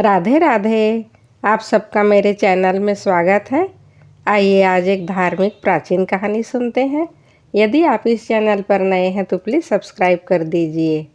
राधे राधे। आप सबका मेरे चैनल में स्वागत है। आइए आज एक धार्मिक प्राचीन कहानी सुनते हैं। यदि आप इस चैनल पर नए हैं तो प्लीज़ सब्सक्राइब कर दीजिए।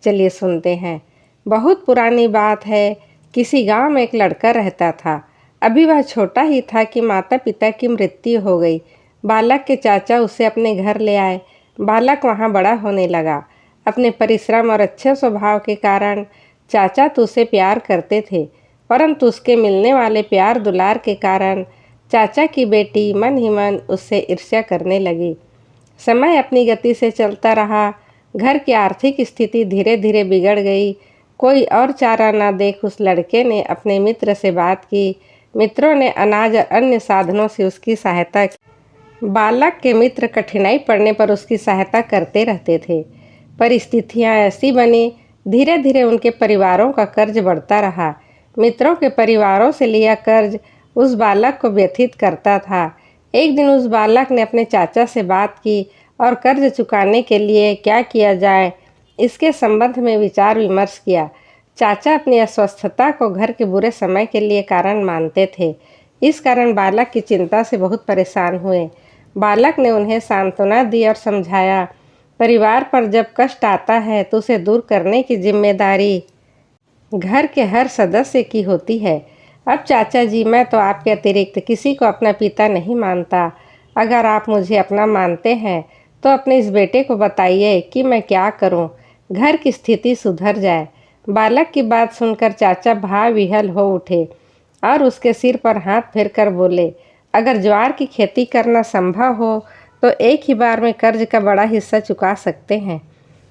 चलिए सुनते हैं। बहुत पुरानी बात है। किसी गांव में एक लड़का रहता था। अभी वह छोटा ही था कि माता पिता की मृत्यु हो गई। बालक के चाचा उसे अपने घर ले आए। बालक वहां बड़ा होने लगा। अपने परिश्रम और अच्छे स्वभाव के कारण चाचा तो उसे प्यार करते थे, परंतु उसके मिलने वाले प्यार दुलार के कारण चाचा की बेटी मन ही मन उससे ईर्ष्या करने लगी। समय अपनी गति से चलता रहा। घर की आर्थिक स्थिति धीरे धीरे बिगड़ गई। कोई और चारा न देख उस लड़के ने अपने मित्र से बात की। मित्रों ने अनाज और अन्य साधनों से उसकी सहायता की। बालक के मित्र कठिनाई पड़ने पर उसकी सहायता करते रहते थे। परिस्थितियां ऐसी बनी, धीरे धीरे उनके परिवारों का कर्ज बढ़ता रहा। मित्रों के परिवारों से लिया कर्ज उस बालक को व्यथित करता था। एक दिन उस बालक ने अपने चाचा से बात की और कर्ज चुकाने के लिए क्या किया जाए इसके संबंध में विचार विमर्श किया। चाचा अपनी अस्वस्थता को घर के बुरे समय के लिए कारण मानते थे। इस कारण बालक की चिंता से बहुत परेशान हुए। बालक ने उन्हें सांत्वना दी और समझाया, परिवार पर जब कष्ट आता है तो उसे दूर करने की जिम्मेदारी घर के हर सदस्य की होती है। अब चाचा जी, मैं तो आपके अतिरिक्त किसी को अपना पिता नहीं मानता। अगर आप मुझे अपना मानते हैं तो अपने इस बेटे को बताइए कि मैं क्या करूं, घर की स्थिति सुधर जाए। बालक की बात सुनकर चाचा भाव विह्वल हो उठे और उसके सिर पर हाथ फेरकर बोले, अगर ज्वार की खेती करना संभव हो तो एक ही बार में कर्ज का बड़ा हिस्सा चुका सकते हैं।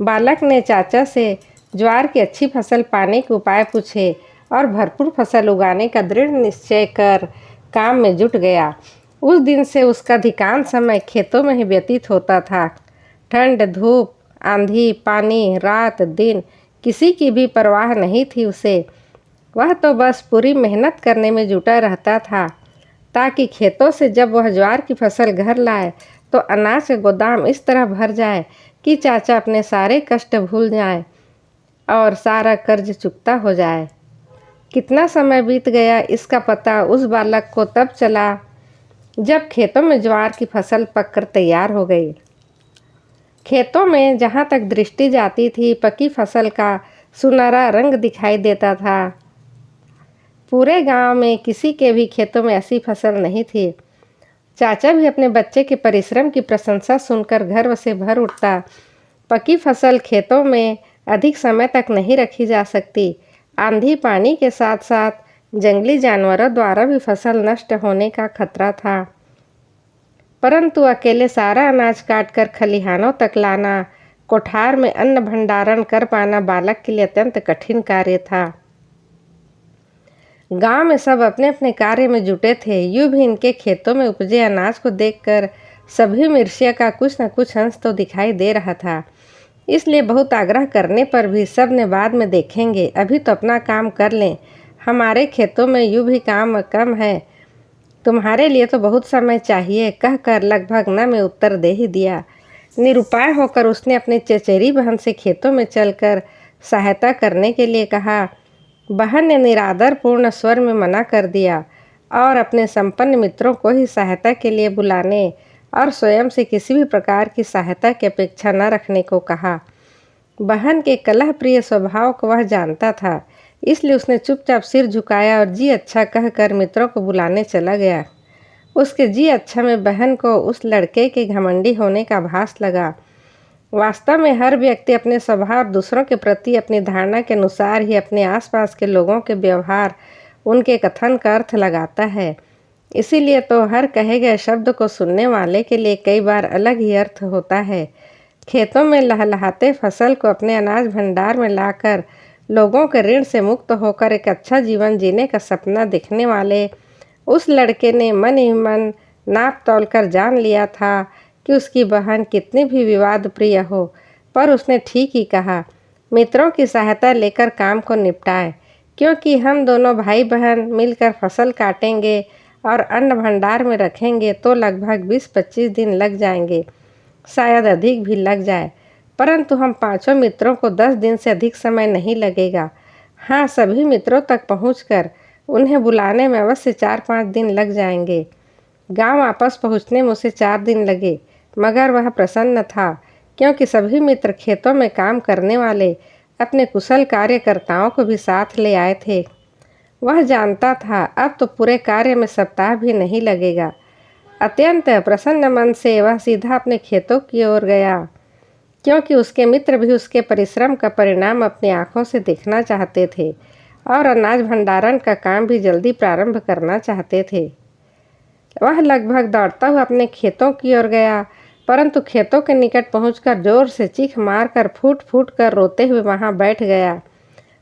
बालक ने चाचा से ज्वार की अच्छी फसल पाने के उपाय पूछे और भरपूर फसल उगाने का दृढ़ निश्चय कर काम में जुट गया। उस दिन से उसका अधिकांश समय खेतों में ही व्यतीत होता था। ठंड, धूप, आंधी, पानी, रात दिन किसी की भी परवाह नहीं थी उसे। वह तो बस पूरी मेहनत करने में जुटा रहता था ताकि खेतों से जब वह ज्वार की फसल घर लाए तो अनाज का गोदाम इस तरह भर जाए कि चाचा अपने सारे कष्ट भूल जाए और सारा कर्ज चुकता हो जाए। कितना समय बीत गया इसका पता उस बालक को तब चला जब खेतों में ज्वार की फसल पककर तैयार हो गई। खेतों में जहाँ तक दृष्टि जाती थी पकी फसल का सुनहरा रंग दिखाई देता था। पूरे गांव में किसी के भी खेतों में ऐसी फसल नहीं थी। चाचा भी अपने बच्चे के परिश्रम की प्रशंसा सुनकर गर्व से भर उठता। पकी फसल खेतों में अधिक समय तक नहीं रखी जा सकती। आंधी पानी के साथ साथ जंगली जानवरों द्वारा भी फसल नष्ट होने का खतरा था। परंतु अकेले सारा अनाज काटकर खलिहानों तक लाना, कोठार में अन्न भंडारण कर पाना बालक के लिए अत्यंत कठिन कार्य था। गांव में सब अपने अपने कार्य में जुटे थे। यूं भी इनके खेतों में उपजे अनाज को देखकर सभी में ईर्ष्या का कुछ न कुछ अंश तो दिखाई दे रहा था। इसलिए बहुत आग्रह करने पर भी सब ने बाद में देखेंगे, अभी तो अपना काम कर लें। हमारे खेतों में यूं भी काम कम है, तुम्हारे लिए तो बहुत समय चाहिए, कहकर लगभग न में उत्तर दे ही दिया। निरुपाय होकर उसने अपने चचेरी बहन से खेतों में चलकर सहायता करने के लिए कहा। बहन ने निरादरपूर्ण स्वर में मना कर दिया और अपने संपन्न मित्रों को ही सहायता के लिए बुलाने और स्वयं से किसी भी प्रकार की सहायता की अपेक्षा न रखने को कहा। बहन के कलह प्रिय स्वभाव को वह जानता था, इसलिए उसने चुपचाप सिर झुकाया और जी अच्छा कहकर मित्रों को बुलाने चला गया। उसके जी अच्छा में बहन को उस लड़के के घमंडी होने का भास लगा। वास्तव में हर व्यक्ति अपने स्वभाव और दूसरों के प्रति अपनी धारणा के अनुसार ही अपने आसपास के लोगों के व्यवहार, उनके कथन का अर्थ लगाता है। इसीलिए तो हर कहे गए शब्द को सुनने वाले के लिए कई बार अलग ही अर्थ होता है। खेतों में लहलहाते फसल को अपने अनाज भंडार में लाकर लोगों के ऋण से मुक्त होकर एक अच्छा जीवन जीने का सपना देखने वाले उस लड़के ने मन ही मन नाप तौल कर जान लिया था कि उसकी बहन कितनी भी विवाद प्रिय हो, पर उसने ठीक ही कहा। मित्रों की सहायता लेकर काम को निपटाएं, क्योंकि हम दोनों भाई बहन मिलकर फसल काटेंगे और अन्न भंडार में रखेंगे तो लगभग 20-25 दिन लग जाएंगे, शायद अधिक भी लग जाए। परंतु हम पांचों मित्रों को 10 दिन से अधिक समय नहीं लगेगा। हाँ, सभी मित्रों तक पहुंचकर उन्हें बुलाने में अवश्य 4-5 दिन लग जाएंगे। गांव वापस पहुंचने में उसे 4 दिन लगे, मगर वह प्रसन्न था क्योंकि सभी मित्र खेतों में काम करने वाले अपने कुशल कार्यकर्ताओं को भी साथ ले आए थे। वह जानता था अब तो पूरे कार्य में सप्ताह भी नहीं लगेगा। अत्यंत प्रसन्न मन से वह सीधा अपने खेतों की ओर गया, क्योंकि उसके मित्र भी उसके परिश्रम का परिणाम अपनी आंखों से देखना चाहते थे और अनाज भंडारण का काम भी जल्दी प्रारंभ करना चाहते थे। वह लगभग दौड़ता हुआ अपने खेतों की ओर गया, परंतु खेतों के निकट पहुंचकर जोर से चीख मारकर फूट फूट कर रोते हुए वहां बैठ गया।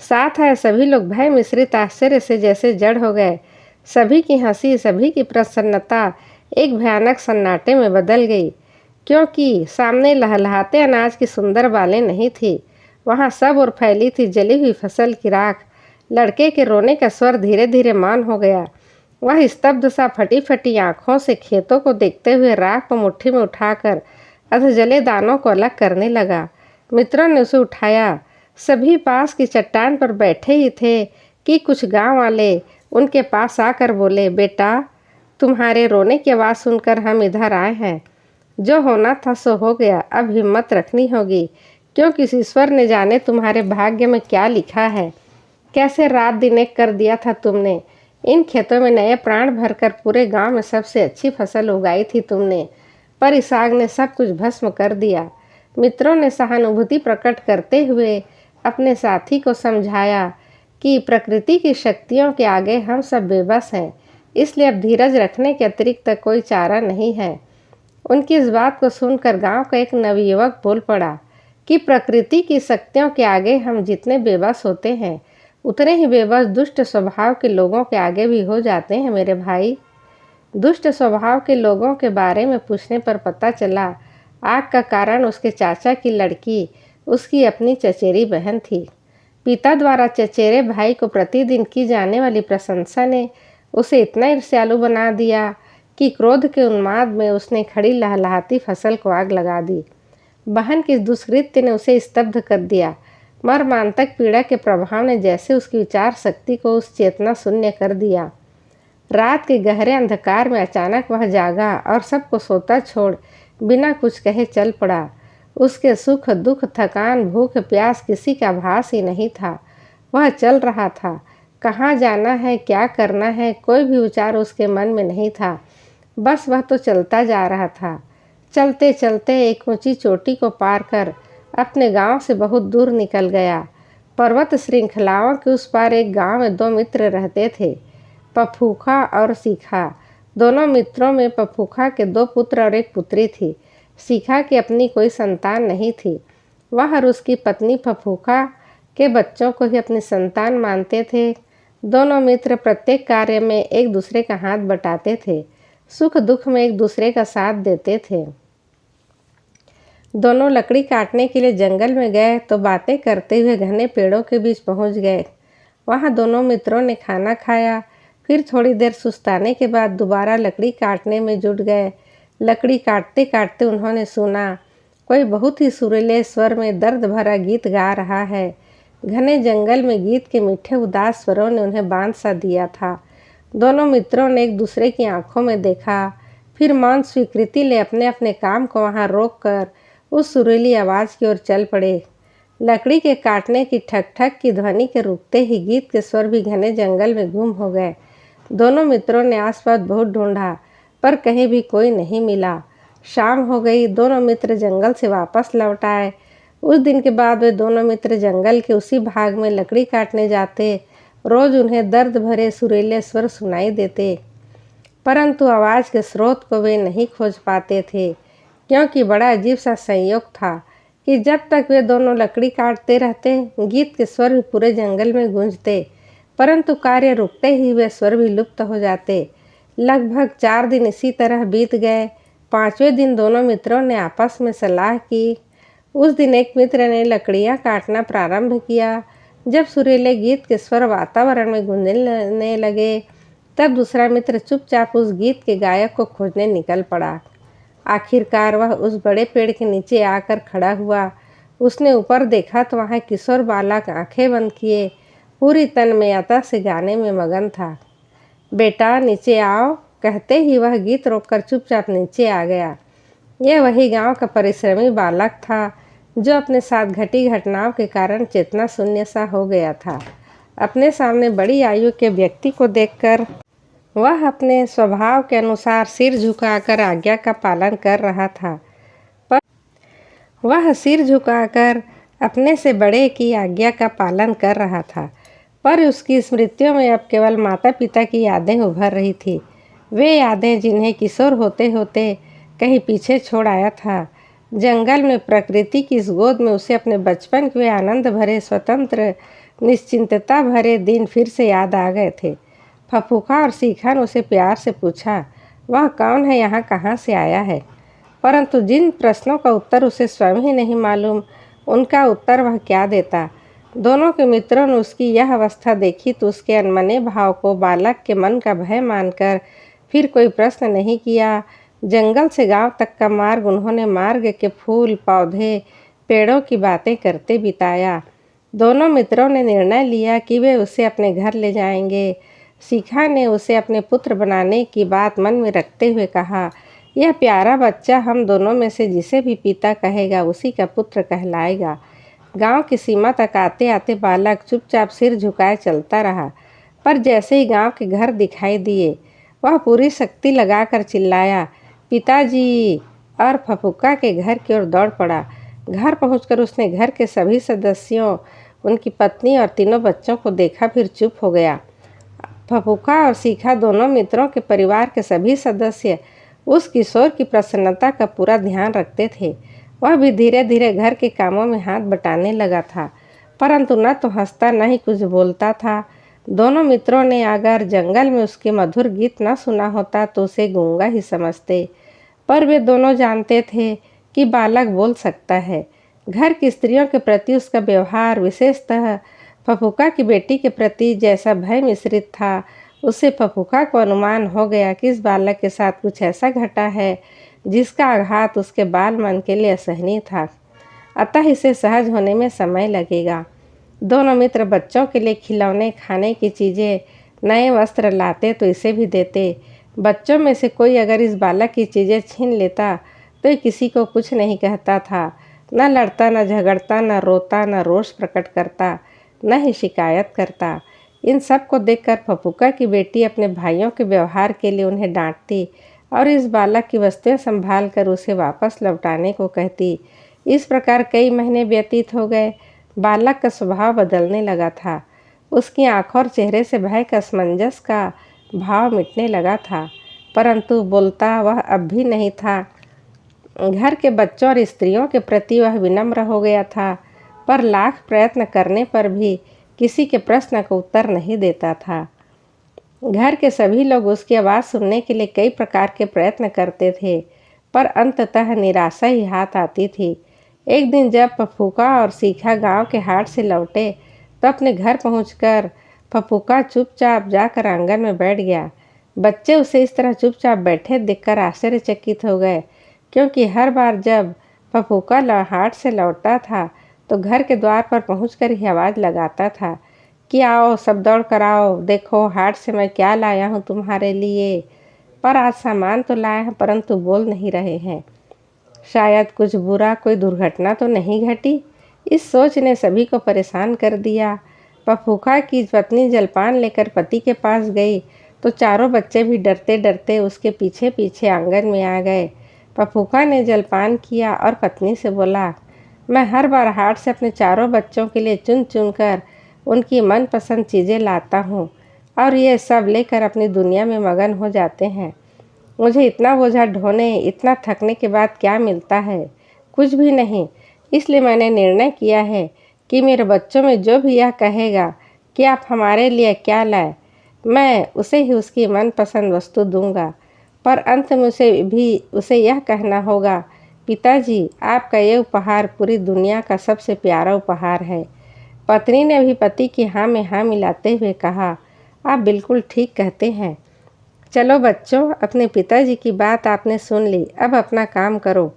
साथ आए सभी लोग भय मिश्रित आश्चर्य से जैसे जड़ हो गए। सभी की हंसी, सभी की प्रसन्नता एक भयानक सन्नाटे में बदल गई, क्योंकि सामने लहलहाते अनाज की सुंदर बालें नहीं थी, वहां सब और फैली थी जली हुई फसल की राख। लड़के के रोने का स्वर धीरे धीरे मौन हो गया। वह स्तब्ध सा फटी फटी आंखों से खेतों को देखते हुए राख को मुट्ठी में उठाकर अधजले दानों को अलग करने लगा। मित्रों ने उसे उठाया। सभी पास की चट्टान पर बैठे ही थे कि कुछ गांव वाले उनके पास आकर बोले, बेटा, तुम्हारे रोने की आवाज़ सुनकर हम इधर आए हैं। जो होना था सो हो गया, अब हिम्मत रखनी होगी, क्योंकि ईश्वर ने जाने तुम्हारे भाग्य में क्या लिखा है। कैसे रात दिन एक कर दिया था तुमने। इन खेतों में नए प्राण भरकर पूरे गांव में सबसे अच्छी फसल उगाई थी तुमने, पर इस आग ने सब कुछ भस्म कर दिया। मित्रों ने सहानुभूति प्रकट करते हुए अपने साथी को समझाया कि प्रकृति की शक्तियों के आगे हम सब बेबस हैं, इसलिए अब धीरज रखने के अतिरिक्त कोई चारा नहीं है। उनकी इस बात को सुनकर गांव का एक नवयुवक बोल पड़ा कि प्रकृति की शक्तियों के आगे हम जितने बेबस होते हैं, उतने ही बेबस दुष्ट स्वभाव के लोगों के आगे भी हो जाते हैं मेरे भाई। दुष्ट स्वभाव के लोगों के बारे में पूछने पर पता चला आग का कारण उसके चाचा की लड़की उसकी अपनी चचेरी बहन थी। पिता द्वारा चचेरे भाई को प्रतिदिन की जाने वाली प्रशंसा ने उसे इतना ईर्ष्यालु बना दिया कि क्रोध के उन्माद में उसने खड़ी लहलहाती फसल को आग लगा दी। बहन की दुष्कृत्य ने उसे स्तब्ध कर दिया। मर्मांतक पीड़ा के प्रभाव ने जैसे उसकी विचार शक्ति को उस चेतना शून्य कर दिया। रात के गहरे अंधकार में अचानक वह जागा और सबको सोता छोड़ बिना कुछ कहे चल पड़ा। उसके सुख दुख, थकान, भूख प्यास किसी का आभास ही नहीं था। वह चल रहा था। कहाँ जाना है, क्या करना है, कोई भी विचार उसके मन में नहीं था। बस वह तो चलता जा रहा था। चलते चलते एक ऊंची चोटी को पार कर अपने गांव से बहुत दूर निकल गया। पर्वत श्रृंखलाओं के उस पार एक गांव में 2 मित्र रहते थे, पफूखा और सीखा। दोनों मित्रों में पफूखा के 2 पुत्र और 1 पुत्री थी। सीखा की अपनी कोई संतान नहीं थी। वह और उसकी पत्नी फफूखा के बच्चों को ही अपनी संतान मानते थे। दोनों मित्र प्रत्येक कार्य में एक दूसरे का हाथ बटाते थे, सुख दुख में एक दूसरे का साथ देते थे। दोनों लकड़ी काटने के लिए जंगल में गए तो बातें करते हुए घने पेड़ों के बीच पहुंच गए। वहां दोनों मित्रों ने खाना खाया, फिर थोड़ी देर सुस्ताने के बाद दोबारा लकड़ी काटने में जुट गए। लकड़ी काटते काटते उन्होंने सुना कोई बहुत ही सुरीले स्वर में दर्द भरा गीत गा रहा है। घने जंगल में गीत के मीठे उदास स्वरों ने उन्हें बांध सा दिया था। दोनों मित्रों ने एक दूसरे की आंखों में देखा, फिर मौन स्वीकृति ले अपने अपने काम को वहां रोक कर उस सुरीली आवाज़ की ओर चल पड़े। लकड़ी के काटने की ठक ठक की ध्वनि के रुकते ही गीत के स्वर भी घने जंगल में गुम हो गए। दोनों मित्रों ने आसपास बहुत ढूंढा, पर कहीं भी कोई नहीं मिला। शाम हो गई। दोनों मित्र जंगल से वापस लौट आए। उस दिन के बाद वे दोनों मित्र जंगल के उसी भाग में लकड़ी काटने जाते। रोज उन्हें दर्द भरे सुरीले स्वर सुनाई देते, परंतु आवाज़ के स्रोत को वे नहीं खोज पाते थे, क्योंकि बड़ा अजीब सा संयोग था कि जब तक वे दोनों लकड़ी काटते रहते, गीत के स्वर भी पूरे जंगल में गूंजते, परंतु कार्य रुकते ही वे स्वर भी लुप्त हो जाते। लगभग 4 दिन इसी तरह बीत गए। 5वें दिन दोनों मित्रों ने आपस में सलाह की। उस दिन एक मित्र ने लकड़ियां काटना प्रारंभ किया। जब सुरीले गीत के स्वर वातावरण में गूंजने लगे, तब दूसरा मित्र चुपचाप उस गीत के गायक को खोजने निकल पड़ा। आखिरकार वह उस बड़े पेड़ के नीचे आकर खड़ा हुआ। उसने ऊपर देखा तो वहाँ किशोर बालक आंखें बंद किए पूरी तन्मयता से गाने में मगन था। बेटा नीचे आओ, कहते ही वह गीत रोककर चुपचाप नीचे आ गया। यह वही गांव का परिश्रमी बालक था जो अपने साथ घटी घटनाओं के कारण चेतना शून्य सा हो गया था। अपने सामने बड़ी आयु के व्यक्ति को देखकर वह अपने स्वभाव के अनुसार सिर झुकाकर आज्ञा का पालन कर रहा था, पर वह सिर झुकाकर अपने से बड़े की आज्ञा का पालन कर रहा था, पर उसकी स्मृतियों में अब केवल माता पिता की यादें उभर रही थी। वे यादें जिन्हें किशोर होते होते कहीं पीछे छोड़ आया था। जंगल में प्रकृति की इस गोद में उसे अपने बचपन के आनंद भरे, स्वतंत्र, निश्चिंतता भरे दिन फिर से याद आ गए थे। फफूका और सीखा ने उसे प्यार से पूछा, वह कौन है, यहाँ कहाँ से आया है? परंतु जिन प्रश्नों का उत्तर उसे स्वयं ही नहीं मालूम, उनका उत्तर वह क्या देता। दोनों के मित्रों ने उसकी यह अवस्था देखी तो उसके अनमने भाव को बालक के मन का भय मानकर फिर कोई प्रश्न नहीं किया। जंगल से गांव तक का मार्ग उन्होंने मार्ग के फूल, पौधे, पेड़ों की बातें करते बिताया। दोनों मित्रों ने निर्णय लिया कि वे उसे अपने घर ले जाएंगे। सीखा ने उसे अपने पुत्र बनाने की बात मन में रखते हुए कहा, यह प्यारा बच्चा हम दोनों में से जिसे भी पिता कहेगा उसी का पुत्र कहलाएगा। गांव की सीमा तक आते आते बालक चुपचाप सिर झुकाए चलता रहा, पर जैसे ही गांव के घर दिखाई दिए वह पूरी शक्ति लगाकर चिल्लाया, पिताजी, और फफूका के घर की ओर दौड़ पड़ा। घर पहुंचकर उसने घर के सभी सदस्यों, उनकी पत्नी और तीनों बच्चों को देखा, फिर चुप हो गया। फफूका और सीखा दोनों मित्रों के परिवार के सभी सदस्य उस किशोर की प्रसन्नता का पूरा ध्यान रखते थे। वह भी धीरे धीरे घर के कामों में हाथ बटाने लगा था, परंतु न तो हंसता न ही कुछ बोलता था। दोनों मित्रों ने अगर जंगल में उसके मधुर गीत न सुना होता तो उसे गूंगा ही समझते, पर वे दोनों जानते थे कि बालक बोल सकता है। घर की स्त्रियों के प्रति उसका व्यवहार, विशेषतः फफूका की बेटी के प्रति जैसा भय मिश्रित था, उससे फफूका को अनुमान हो गया कि इस बालक के साथ कुछ ऐसा घटा है जिसका आघात उसके बाल मन के लिए असहनीय था, अतः इसे सहज होने में समय लगेगा। दोनों मित्र बच्चों के लिए खिलौने, खाने की चीज़ें, नए वस्त्र लाते तो इसे भी देते। बच्चों में से कोई अगर इस बालक की चीज़ें छीन लेता तो ये किसी को कुछ नहीं कहता था, न लड़ता, न झगड़ता, न रोता, न रोष प्रकट करता, न ही शिकायत करता। इन सब को देखकर फफूका की बेटी अपने भाइयों के व्यवहार के लिए उन्हें डांटती और इस बालक की वस्तुएं संभाल कर उसे वापस लौटाने को कहती। इस प्रकार कई महीने व्यतीत हो गए। बालक का स्वभाव बदलने लगा था। उसकी आंखों और चेहरे से भय का असमंजस का भाव मिटने लगा था, परंतु बोलता वह अब भी नहीं था। घर के बच्चों और स्त्रियों के प्रति वह विनम्र हो गया था, पर लाख प्रयत्न करने पर भी किसी के प्रश्न का उत्तर नहीं देता था। घर के सभी लोग उसकी आवाज़ सुनने के लिए कई प्रकार के प्रयत्न करते थे, पर अंततः निराशा ही हाथ आती थी। एक दिन जब फफूका और सीखा गांव के हाट से लौटे तो अपने घर पहुंचकर फफूका चुपचाप जाकर आंगन में बैठ गया। बच्चे उसे इस तरह चुपचाप बैठे देखकर आश्चर्यचकित हो गए, क्योंकि हर बार जब फफूका हाट से लौटता था तो घर के द्वार पर पहुंचकर ही आवाज़ लगाता था कि आओ सब दौड़ कर आओ, देखो हाट से मैं क्या लाया हूँ तुम्हारे लिए। पर आज सामान तो लाए हैं परंतु बोल नहीं रहे हैं। शायद कुछ बुरा, कोई दुर्घटना तो नहीं घटी। इस सोच ने सभी को परेशान कर दिया। फफूका की पत्नी जलपान लेकर पति के पास गई तो चारों बच्चे भी डरते डरते उसके पीछे पीछे आंगन में आ गए। फफूका ने जलपान किया और पत्नी से बोला, मैं हर बार हाट से अपने चारों बच्चों के लिए चुन चुन कर उनकी मनपसंद चीज़ें लाता हूँ और ये सब लेकर अपनी दुनिया में मगन हो जाते हैं। मुझे इतना बोझा ढोने, इतना थकने के बाद क्या मिलता है? कुछ भी नहीं। इसलिए मैंने निर्णय किया है कि मेरे बच्चों में जो भी यह कहेगा कि आप हमारे लिए क्या लाए, मैं उसे ही उसकी मनपसंद वस्तु दूंगा। पर अंत में उसे यह कहना होगा, पिताजी आपका ये उपहार पूरी दुनिया का सबसे प्यारा उपहार है। पत्नी ने भी पति की हाँ में हाँ मिलाते हुए कहा, आप बिल्कुल ठीक कहते हैं। चलो बच्चों, अपने पिताजी की बात आपने सुन ली, अब अपना काम करो।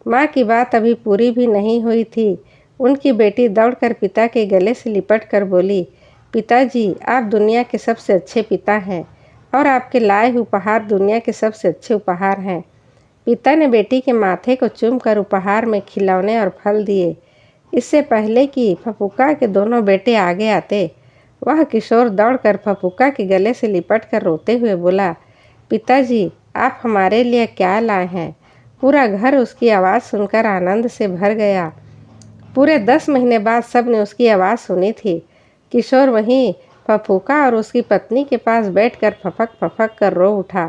माँ की बात अभी पूरी भी नहीं हुई थी, उनकी बेटी दौड़कर पिता के गले से लिपट कर बोली, पिताजी, आप दुनिया के सबसे अच्छे पिता हैं और आपके लाए हुए उपहार दुनिया के सबसे अच्छे उपहार हैं। पिता ने बेटी के माथे को चूमकर उपहार में खिलौने और फल दिए। इससे पहले कि फफूका के दोनों बेटे आगे आते, वह किशोर दौड़कर फफूका के गले से लिपटकर रोते हुए बोला, पिताजी, आप हमारे लिए क्या लाए हैं? पूरा घर उसकी आवाज़ सुनकर आनंद से भर गया। पूरे 10 महीने बाद सब ने उसकी आवाज़ सुनी थी। किशोर वहीं फफूका और उसकी पत्नी के पास बैठकर फफक फफक कर रो उठा,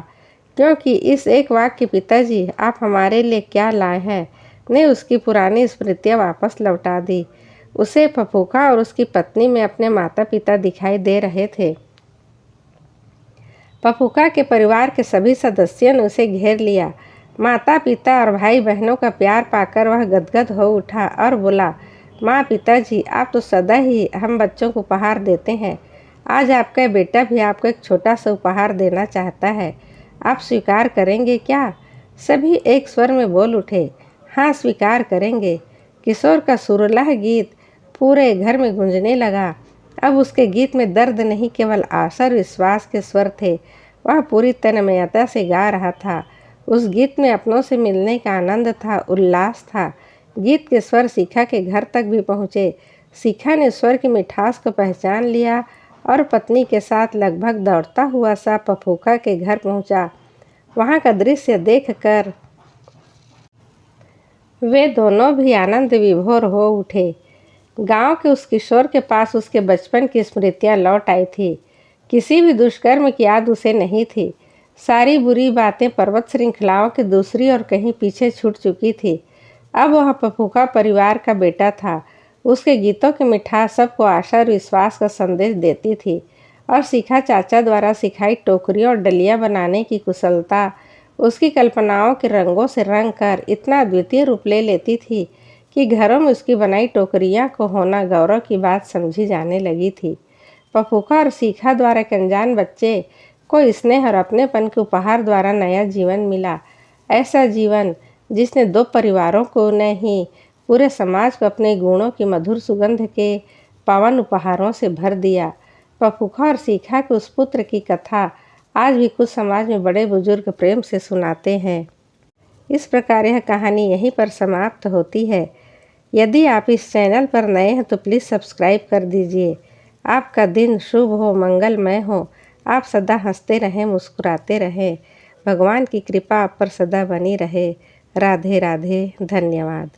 क्योंकि इस एक वाक्य पिताजी, आप हमारे लिए क्या लाए हैं, ने उसकी पुरानी स्मृतियाँ वापस लौटा दी। उसे फफूका और उसकी पत्नी में अपने माता पिता दिखाई दे रहे थे। फफूका के परिवार के सभी सदस्यों ने उसे घेर लिया। माता पिता और भाई बहनों का प्यार पाकर वह गदगद हो उठा और बोला, माँ, पिताजी, आप तो सदा ही हम बच्चों को उपहार देते हैं। आज आपका बेटा भी आपको एक छोटा सा उपहार देना चाहता है। आप स्वीकार करेंगे क्या? सभी एक स्वर में बोल उठे, हाँ, स्वीकार करेंगे। किशोर का सुरीला गीत पूरे घर में गूंजने लगा। अब उसके गीत में दर्द नहीं, केवल आशा और विश्वास के स्वर थे। वह पूरी तन्मयता से गा रहा था। उस गीत में अपनों से मिलने का आनंद था, उल्लास था। गीत के स्वर शिखा के घर तक भी पहुँचे। शिखा ने स्वर की मिठास को पहचान लिया और पत्नी के साथ लगभग दौड़ता हुआ सा फफूका के घर पहुँचा। वहाँ का दृश्य देखकर वे दोनों भी आनंद विभोर हो उठे। गांव के उस किशोर के पास उसके बचपन की स्मृतियां लौट आई थी। किसी भी दुष्कर्म की याद उसे नहीं थी। सारी बुरी बातें पर्वत श्रृंखलाओं के दूसरी और कहीं पीछे छूट चुकी थी। अब वह फफूका परिवार का बेटा था। उसके गीतों की मिठास सबको आशा और विश्वास का संदेश देती थी और शिखा चाचा द्वारा सिखाई टोकरियों और डलियां बनाने की कुशलता उसकी कल्पनाओं के रंगों से रंग कर इतना अद्वितीय रूप ले लेती थी कि घरों में उसकी बनाई टोकरियां को होना गौरव की बात समझी जाने लगी थी। फफूका और शिखा द्वारा एक अनजान बच्चे को स्नेह और अपनेपन के उपहार द्वारा नया जीवन मिला। ऐसा जीवन जिसने दो परिवारों को नहीं, पूरे समाज को अपने गुणों की मधुर सुगंध के पावन उपहारों से भर दिया। फफूका और शिखा के उस पुत्र की कथा आज भी कुछ समाज में बड़े बुजुर्ग प्रेम से सुनाते हैं। इस प्रकार यह कहानी यहीं पर समाप्त होती है। यदि आप इस चैनल पर नए हैं तो प्लीज़ सब्सक्राइब कर दीजिए। आपका दिन शुभ हो, मंगलमय हो। आप सदा हंसते रहें, मुस्कुराते रहें। भगवान की कृपा आप पर सदा बनी रहे। राधे राधे। धन्यवाद।